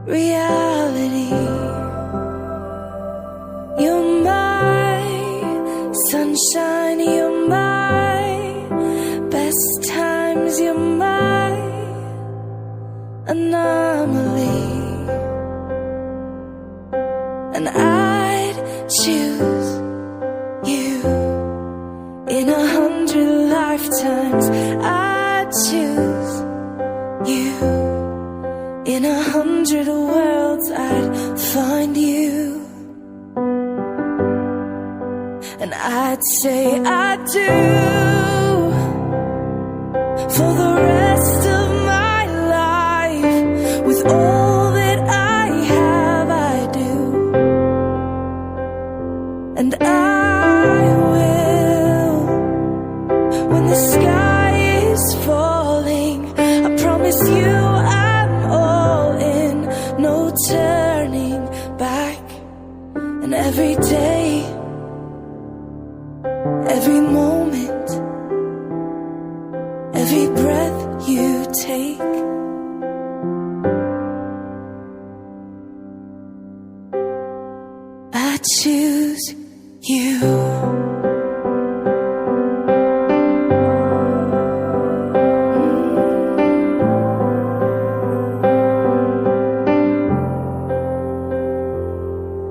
reality. You're my sunshine, you're my best times, you're my anomaly. And I'd choose you in 100 lifetimes. I'd choose you in 100 worlds. I'd find you, and I'd say I do for the rest of my life. With all that I have, I do, and I will. When the sky is falling, I promise you I'm all in, no turning back. And every day, every moment, every breath you take, I choose you.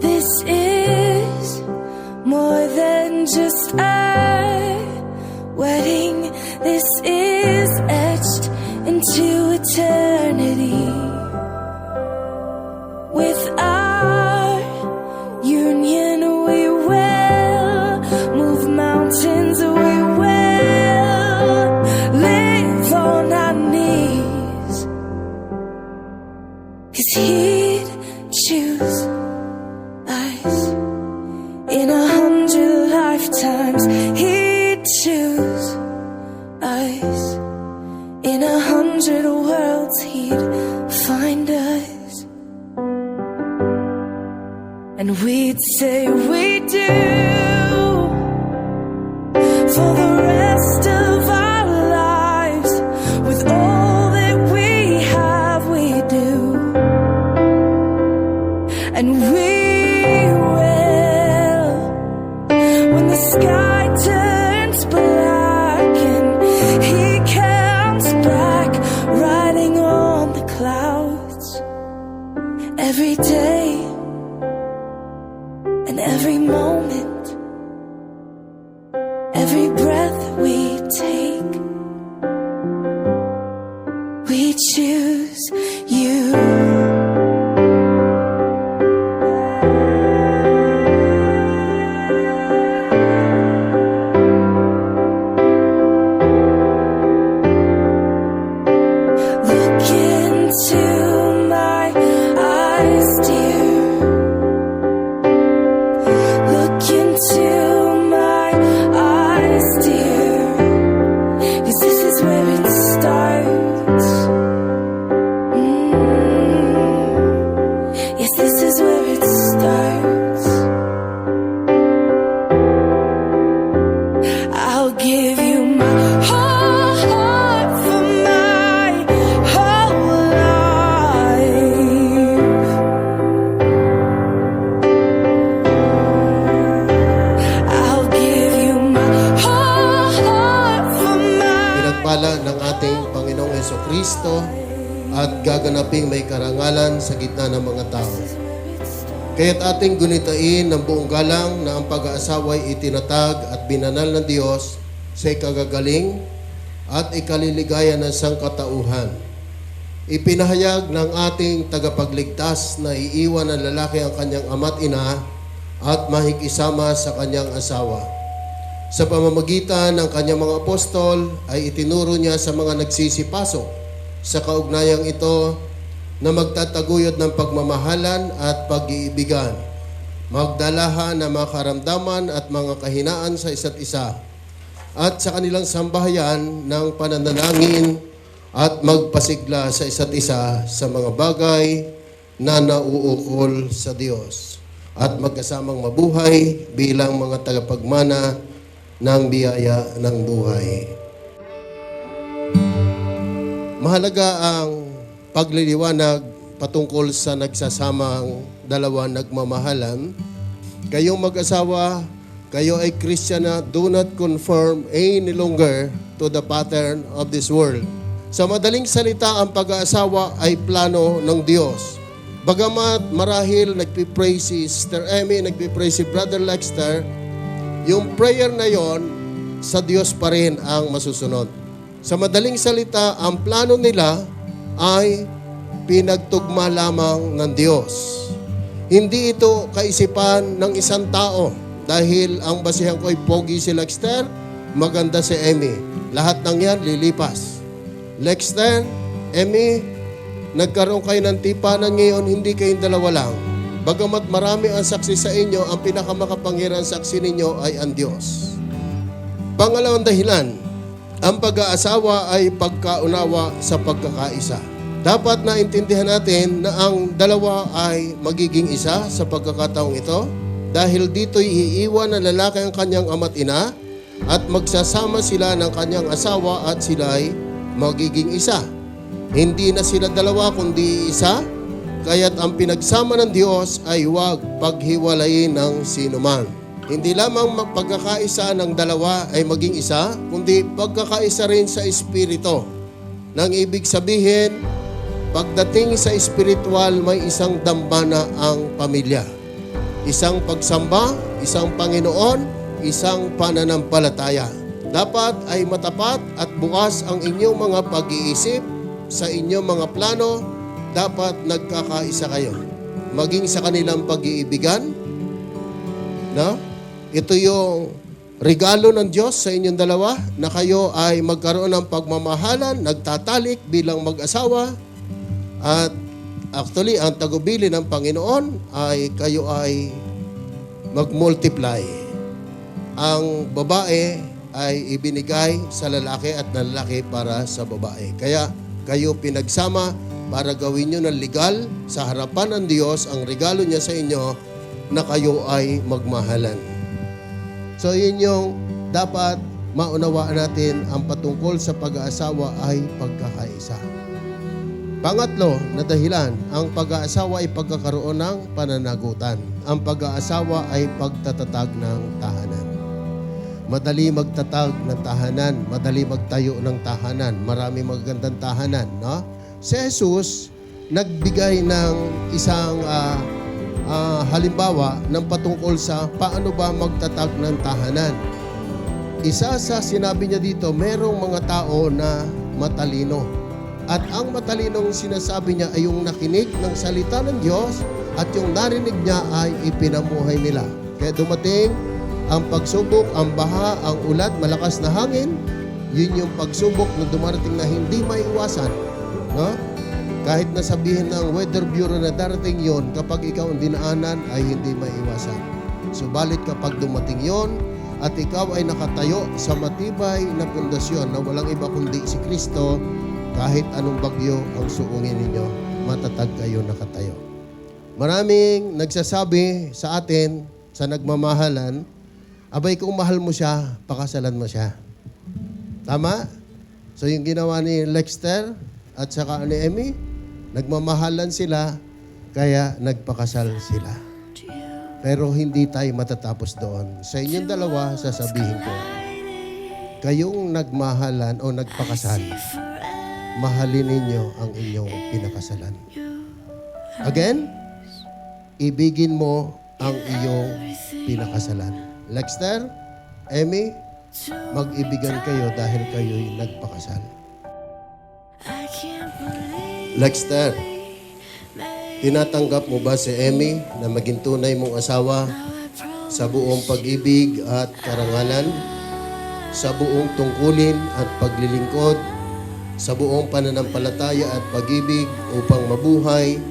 This is more than just a wedding. This is etched into eternity. With our union, we will move mountains. We will live on our knees. 'Cause he'd choose us in 100 lifetimes. He'd choose us in 100 worlds. He'd find us, and we'd say we do for the rest of our lives. With all that we have, we do, and we will. When the sky turns black and he comes back, riding on the clouds, every day and every moment, every breath we take, we choose you. Look into my eyes, dear. Look into my eyes, dear. 'Cause this is where it starts. Yes, this is where it starts. I'll give you my whole heart for my whole life. I'll give you my whole heart for my. Pinagpala ng ating Panginoong Jesucristo at gaganaping may karangalan sa gitna ng mga tao. Kaya't ating gunitain ng buong galang na ang pag-aasawa'y itinatag at binanal ng Diyos sa ikagagaling at ikaliligaya ng sangkatauhan. Ipinahayag ng ating tagapagligtas na iiwan ng lalaki ang kanyang ama't ina at mahikisama sa kanyang asawa. Sa pamamagitan ng kanyang mga apostol ay itinuro niya sa mga nagsisipasok sa kaugnayang ito na magtataguyod ng pagmamahalan at pag-iibigan, magdalahan ng mga karamdaman at mga kahinaan sa isa't isa, at sa kanilang sambahayan ng pananalangin at magpasigla sa isa't isa sa mga bagay na nauukol sa Diyos, at magkasamang mabuhay bilang mga tagapagmana ng biyaya ng buhay. Mahalaga ang pagliliwanag patungkol sa nagsasamang dalawa nagmamahalan. Kayong mag-asawa, kayo ay Christian na do not conform any longer to the pattern of this world. Sa madaling salita, ang pag-aasawa ay plano ng Diyos. Bagamat marahil nagpipray si Sister Emmy, nagpipray si Brother Lexter, yung prayer na yon sa Diyos pa rin ang masusunod. Sa madaling salita, ang plano nila ay pinagtugma lamang ng Diyos. Hindi ito kaisipan ng isang tao dahil ang basihan ko ay pogi si Lexter, maganda si Emmy. Lahat ng yan lilipas. Lexter, Emmy, nagkaroon kayo ng tipanan ngayon, hindi kayong dalawa lang. Bagamat marami ang saksi sa inyo, ang pinakamakapangyarihang saksi ninyo ay ang Diyos. Pangalawang dahilan, ang pag-aasawa ay pagkaunawa sa pagkakaisa. Dapat naintindihan natin na ang dalawa ay magiging isa sa pagkakataong ito dahil dito'y iiwan ng lalaki ang kanyang ama't ina at magsasama sila ng kanyang asawa at sila'y magiging isa. Hindi na sila dalawa kundi isa, kaya't ang pinagsama ng Diyos ay huwag paghiwalayin ng sinuman. Hindi lamang pagkakaisa ng dalawa ay maging isa, kundi pagkakaisa rin sa Espiritu. Nang ibig sabihin, pagdating sa espiritual, may isang dambana ang pamilya. Isang pagsamba, isang Panginoon, isang pananampalataya. Dapat ay matapat at bukas ang inyong mga pag-iisip sa inyong mga plano. Dapat nagkakaisa kayo. Maging sa kanilang pag-iibigan. No? Ito yung regalo ng Diyos sa inyong dalawa na kayo ay magkaroon ng pagmamahalan, nagtatalik bilang mag-asawa. At actually, ang tagubili ng Panginoon ay kayo ay mag-multiply. Ang babae ay ibinigay sa lalaki at ng lalaki para sa babae. Kaya kayo pinagsama para gawin nyo ng legal sa harapan ng Diyos ang regalo niya sa inyo na kayo ay magmahalan. So yun yung dapat maunawaan natin, ang patungkol sa pag-aasawa ay pagkakaisa. Pangatlo na dahilan, ang pag-aasawa ay pagkakaroon ng pananagutan. Ang pag-aasawa ay pagtatatag ng tahanan. Madali magtatag ng tahanan, madali magtayo ng tahanan, marami magagandang tahanan, no? Si Jesus nagbigay ng isang halimbawa ng patungkol sa paano ba magtatag ng tahanan. Isa sa sinabi niya dito, merong mga tao na matalino. At ang matalinong sinasabi niya ay yung nakinig ng salita ng Diyos at yung narinig niya ay ipinamuhay nila. Kaya dumating ang pagsubok, ang baha, ang ulan, malakas na hangin, yun yung pagsubok na dumarating na hindi maiwasan. No? Kahit nasabihin ng Weather Bureau na darating yon, kapag ikaw ang dinaanan ay hindi maiwasan. Subalit kapag dumating yon at ikaw ay nakatayo sa matibay na pundasyon na walang iba kundi si Kristo, kahit anong bagyo ang suungin ninyo, matatag kayo nakatayo. Maraming nagsasabi sa atin sa nagmamahalan, abay kung mahal mo siya, pakasalan mo siya. Tama? So yung ginawa ni Lexter at saka ni Emmy, nagmamahalan sila, kaya nagpakasal sila. Pero hindi tayo matatapos doon. Sa inyong dalawa, sasabihin ko, kayong nagmahalan o nagpakasal, mahalin ninyo ang inyong pinakasalan. Again, ibigin mo ang iyong pinakasalan. Lexter, Emmy, mag-ibigan kayo dahil kayo'y nagpakasal. Lexter, tinatanggap mo ba si Emmy na maging tunay mong asawa sa buong pag-ibig at karangalan, sa buong tungkulin at paglilingkod, sa buong pananampalataya at pag-ibig upang mabuhay,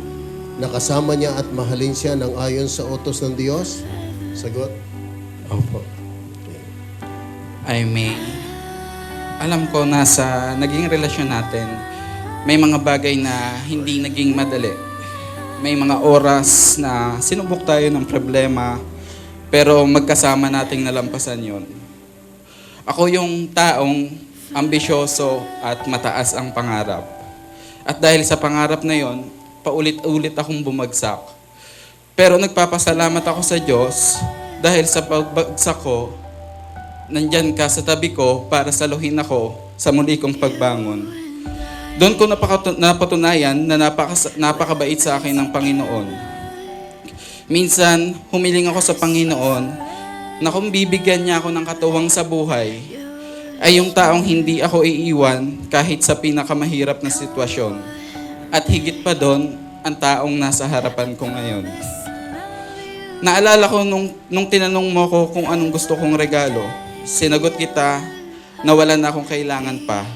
nakasama niya at mahalin siya ng ayon sa utos ng Diyos? Sagot? Opo. I mean, alam ko na sa naging relasyon natin, may mga bagay na hindi naging madali. May mga oras na sinubok tayo ng problema, pero magkasama nating nalampasan yon. Ako yung taong ambisyoso at mataas ang pangarap. At dahil sa pangarap na yon, paulit-ulit akong bumagsak. Pero nagpapasalamat ako sa Diyos dahil sa pagbagsak ko, nandyan ka sa tabi ko para saluhin ako sa muli kong pagbangon. Doon ko napatunayan na napakabait sa akin ng Panginoon. Minsan, humiling ako sa Panginoon na kung bibigyan niya ako ng katuwang sa buhay, ay yung taong hindi ako iiwan kahit sa pinakamahirap na sitwasyon. At higit pa doon, ang taong nasa harapan ko ngayon. Naalala ko nung tinanong mo ko kung anong gusto kong regalo, sinagot kita na wala na akong kailangan pa.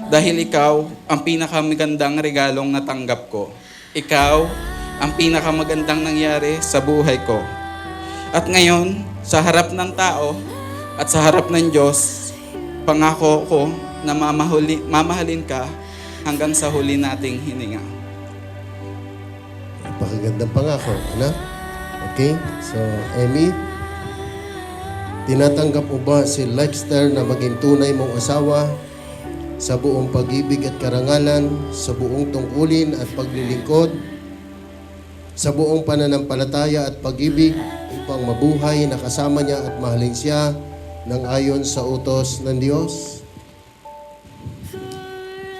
Dahil ikaw ang pinakamagandang regalong natanggap ko. Ikaw ang pinakamagandang nangyari sa buhay ko. At ngayon, sa harap ng tao at sa harap ng Diyos, pangako ko na mamahalin ka hanggang sa huli nating hininga. Napakagandang pangako, ano? Okay? So, Emmy, tinatanggap mo ba si Lexter na maging tunay mong asawa sa buong pag-ibig at karangalan, sa buong tungkulin at paglilingkod, sa buong pananampalataya at pag-ibig upang mabuhay na kasama niya at mahalin siya ng ayon sa utos ng Diyos?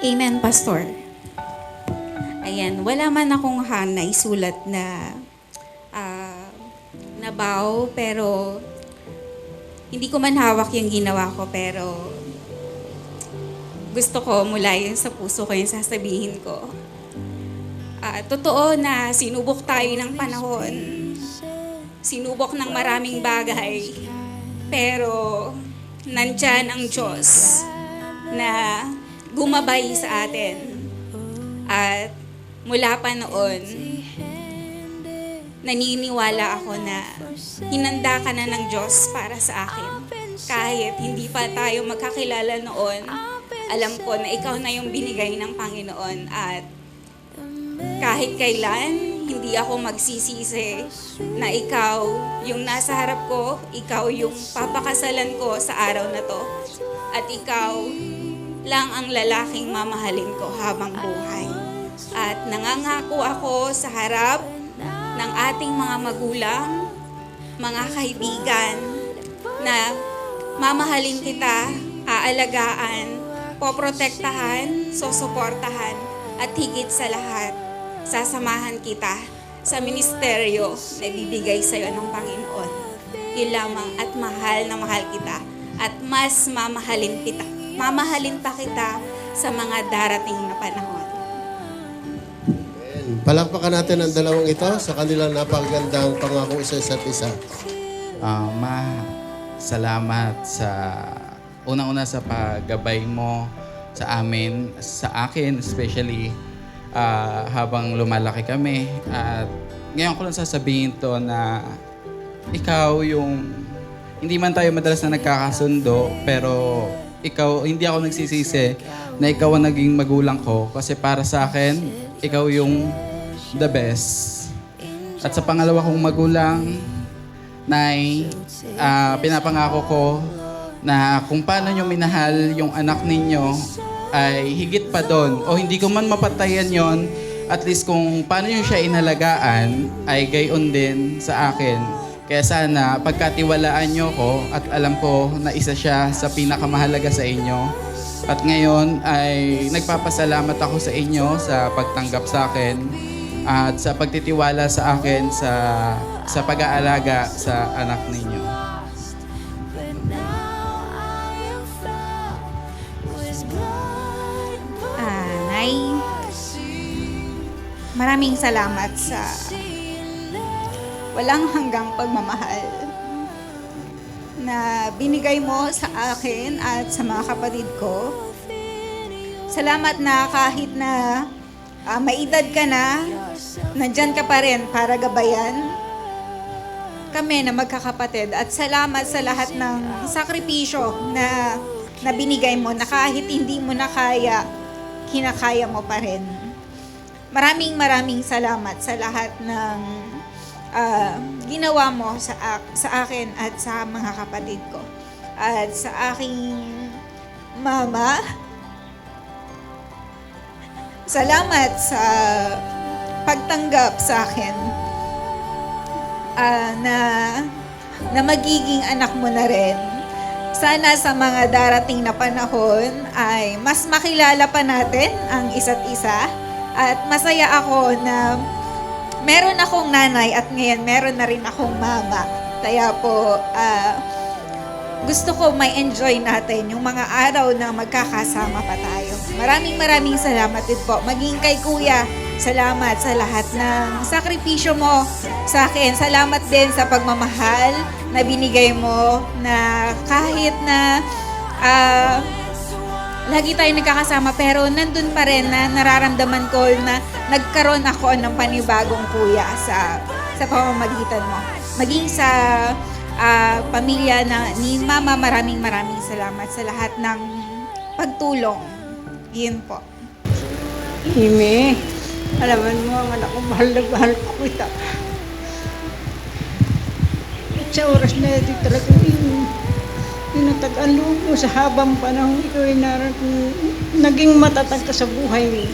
Amen, Pastor. Ayan, wala man akong naisulat na nabaw, pero hindi ko man hawak yung ginawa ko, pero gusto ko mula yun sa puso ko yung sasabihin ko. Totoo na sinubok tayo ng panahon. Sinubok ng maraming bagay. Pero nandyan ang Diyos na gumabay sa atin. At mula pa noon, naniniwala ako na hinanda ka na ng Diyos para sa akin. Kahit hindi pa tayo magkakilala noon, alam ko na ikaw na yung binigay ng Panginoon. At kahit kailan, hindi ako magsisisi na ikaw yung nasa harap ko, ikaw yung papakasalan ko sa araw na to. At ikaw lang ang lalaking mamahalin ko habang buhay. At nangangako ako sa harap ng ating mga magulang, mga kaibigan, na mamahalin kita, aalagaan, poprotektahan, susuportahan, at higit sa lahat, sasamahan kita sa ministeryo na ibibigay sa iyo ng Panginoon. Yun lamang, at mahal na mahal kita, at mas mamahalin pa kita sa mga darating na panahon. Amen. Palakpakan natin ang dalawang ito sa kanilang napakagandang pangako sa isa't isa. Salamat sa unang-una sa paggabay mo sa amin, sa akin especially, habang lumalaki kami. At ngayon ko lang sasabihin to na ikaw yung, hindi man tayo madalas na nagkakasundo, pero ikaw, hindi ako nagsisisi na ikaw ang naging magulang ko. Kasi para sa akin, ikaw yung the best. At sa pangalawa kong magulang, Nay, pinapangako ko na kung paano nyo minahal yung anak ninyo ay higit pa doon. O hindi ko man mapatayan yon, at least kung paano nyo siya inalagaan ay gayon din sa akin. Kaya sana pagkatiwalaan nyo ko at alam ko na isa siya sa pinakamahalaga sa inyo. At ngayon ay nagpapasalamat ako sa inyo sa pagtanggap sa akin at sa pagtitiwala sa akin sa pag-aalaga sa anak ninyo. Nay, maraming salamat sa walang hanggang pagmamahal na binigay mo sa akin at sa mga kapatid ko. Salamat na kahit na may edad ka na, nandyan ka pa rin para gabayan kami na magkakapatid. At salamat sa lahat ng sakripisyo na binigay mo, na kahit hindi mo na kaya, kinakaya mo pa rin. Maraming salamat sa lahat ng ginawa mo sa akin at sa mga kapatid ko. At sa aking mama, salamat sa pagtanggap sa akin na magiging anak mo na rin. Sana sa mga darating na panahon ay mas makilala pa natin ang isa't isa. At masaya ako na meron akong nanay at ngayon meron na rin akong mama. Kaya po, gusto ko may enjoy natin yung mga araw na magkakasama pa tayo. Maraming salamat din po. Maging kay Kuya, salamat sa lahat ng sakripisyo mo sa akin. Salamat din sa pagmamahal na binigay mo na kahit na lagi tayo nagkakasama pero nandun pa rin na nararamdaman ko na nagkaroon ako ng panibagong kuya sa pamamagitan mo. Maging sa pamilya ni Mama, maraming salamat sa lahat ng pagtulong. Yun po. Ime, alaman mo ang anak ko, mahal na mahal ko kita. At sa oras na ito talagang tinatagaan loob mo sa habang panahon ikaw ay naging matatag ka sa buhay mo.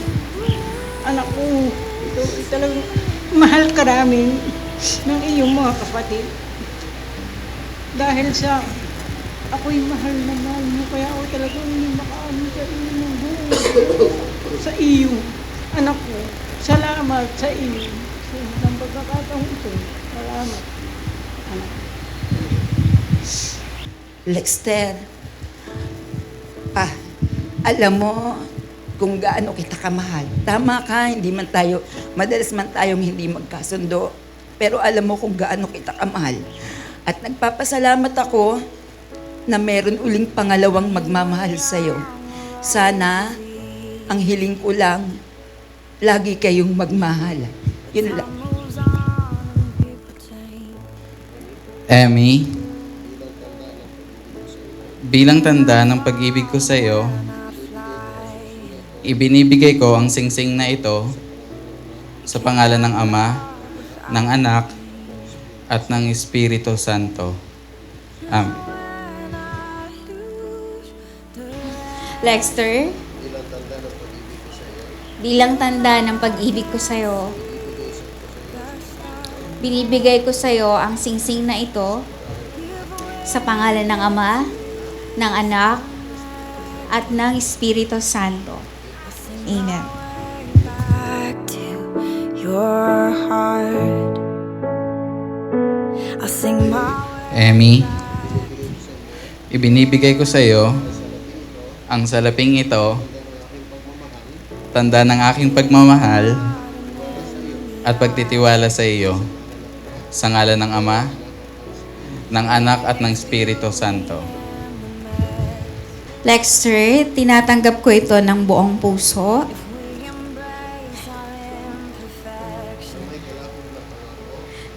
Anak ko, ito ay talagang mahal ka namin ng iyong mga kapatid. Dahil sa ako'y mahal na mahal mo, kaya ako talagang hindi makaamin sa iyo ng buhay. Sa iyo, anak ko, salamat sa iyo. Sa pagkakataong ito, salamat, anak ko. Lexter, alam mo kung gaano kita kamahal. Tama ka, madalas man tayong hindi magkasundo. Pero alam mo kung gaano kita kamahal. At nagpapasalamat ako na meron uling pangalawang magmamahal sa'yo. Sana, ang hiling ko lang, lagi kayong magmahal. Yun lang. Emmy, bilang tanda ng pag-ibig ko sa iyo, ibinibigay ko ang singsing na ito sa pangalan ng Ama, ng Anak, at ng Espiritu Santo. Amen. Lexter, bilang tanda ng pag-ibig ko sa'yo, binibigay ko sa'yo ang singsing na ito sa pangalan ng Ama, ng Anak, at ng Espiritu Santo. Amen. Back to your heart. I'll sing my Emmy, ibinibigay ko sa iyo ang salaping ito, tanda ng aking pagmamahal at pagtitiwala sa iyo, sa ngalan ng Ama, ng Anak at ng Espiritu Santo. Lexter, tinatanggap ko ito ng buong puso.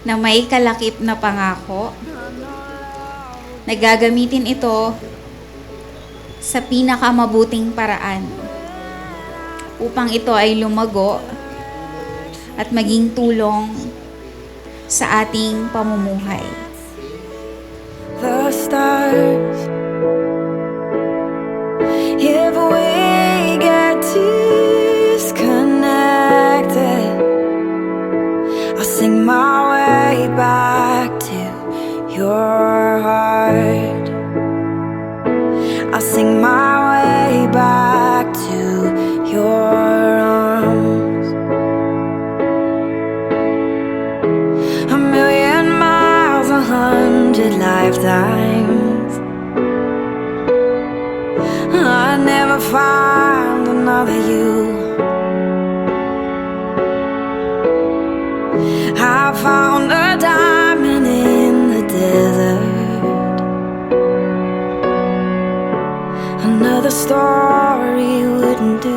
Na may kalakip na pangako. Nagagamitin ito sa pinakamabuting paraan upang ito ay lumago at maging tulong sa ating pamumuhay. the stars. If we get disconnected, I'll sing my way back to your heart. I'll sing my way back to your arms. A million miles, 100 lifetimes, I'd never find another you. I found a diamond in the desert. Another story wouldn't do.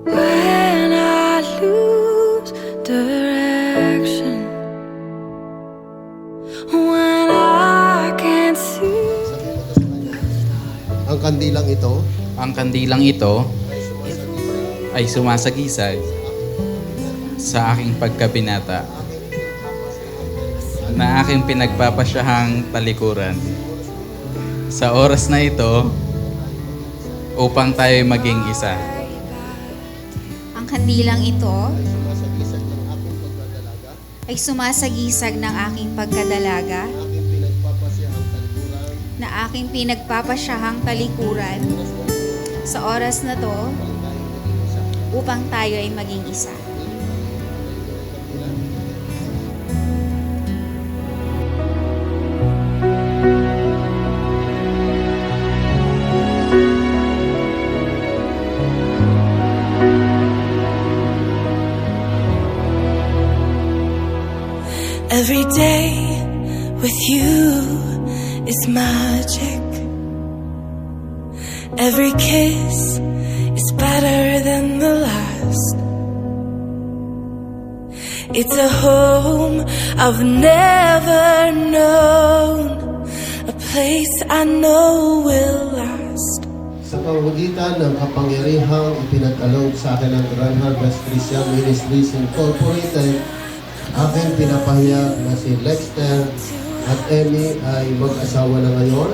When I lose direction, when I can't see. Ang kandilang ito Ang kandilang ito ay sumasagisag sa aking pagkabinata na aking pinagpapasyahang talikuran. Sa oras na ito, upang tayo maging isa. Ang kandilang ito ay sumasagisag ng aking pagkadalaga na aking pinagpapasyahang talikuran sa oras na to upang tayo ay maging isa. Every day with you is magic. Every kiss is better than the last. It's a home I've never known, a place I know will last. Sa pamamagitan ng kapangyarihang ipinag-alog sa akin ng Grand Harvest Christian Ministries Incorporated, aking pinapahayag na si Lexter at Emmy ay mag-asawa na ngayon.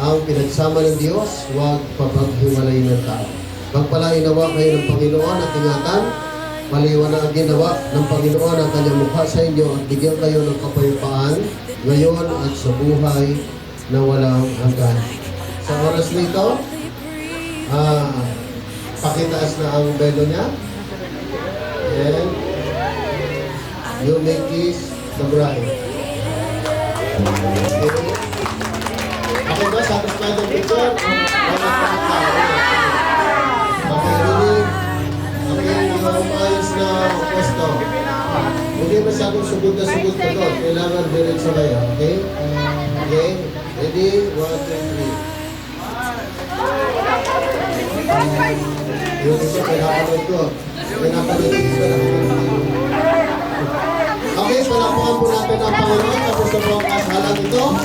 Ang pinagsama ng Diyos, huwag papaghiwalay ng tao. Magpalain nawa kayo ng Panginoon at ingatan. Maliwanag ang ginawa ng Panginoon ang kanyang mukha sa inyo at bigyan kayo ng kapayapaan ngayon at sa buhay na walang hanggan. Sa oras nito, pakitaas na ang belo niya. And you may kiss the bride. Okay ba? Satisfied ang picture? Okay, ready? Okay, yung ayos na pwesto. Hindi masyadong sugod na sugod ka doon. Kailangan diretso kayo, okay? Okay, ready? 1, 2, 3. Yung isa, pinapanood ko. Pinapanood ko na. Okay, palakpakan po natin ang Panginoon. Tapos na po ang kasalan ito.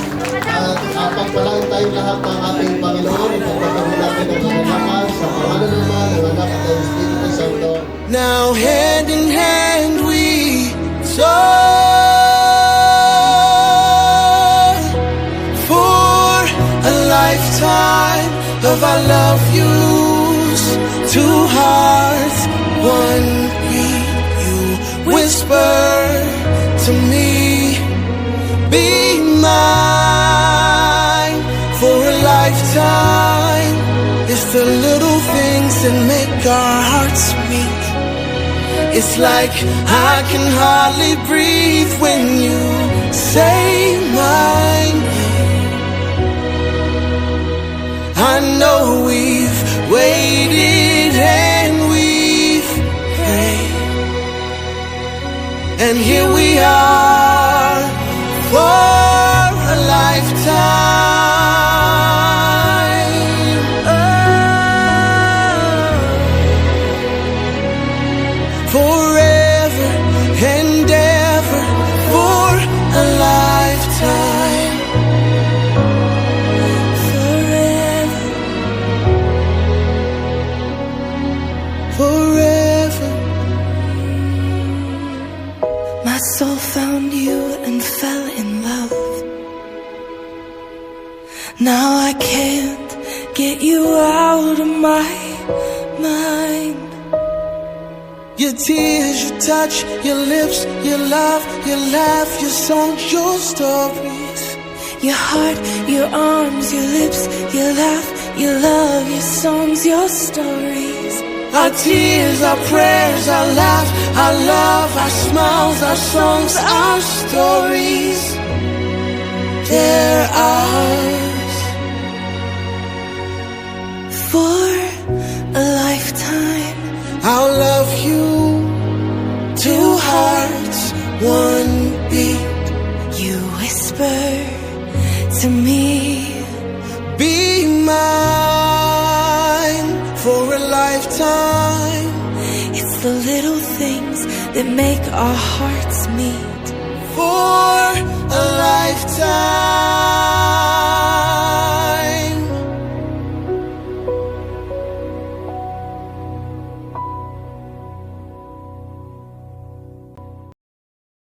At pagpalain tayong lahat ng ating Panginoon. Ipagpapagin natin ang kanilangan sa pangalan naman ng Anak at ng Espiritu Santo. Now hand in hand we soar for a lifetime of our love yous. Two hearts, one beat. You whisper to me, be mine for a lifetime. It's the little things that make our hearts meet. It's like I can hardly breathe when you say my name. I know we've waited and we've prayed, and here we are for a lifetime. Forever and ever for a lifetime. Forever, forever. My soul found you and fell in love. Now I can't get you out of my mind. Your tears, your touch, your lips, your love, your laugh, your songs, your stories. Your heart, your arms, your lips, your laugh, your love, your songs, your stories. Our tears, our prayers, our laugh, our love, our smiles, our songs, our stories. They're ours for a lifetime. I'll love you. Two hearts, one beat. You whisper to me, be mine for a lifetime. It's the little things that make our hearts meet for a lifetime.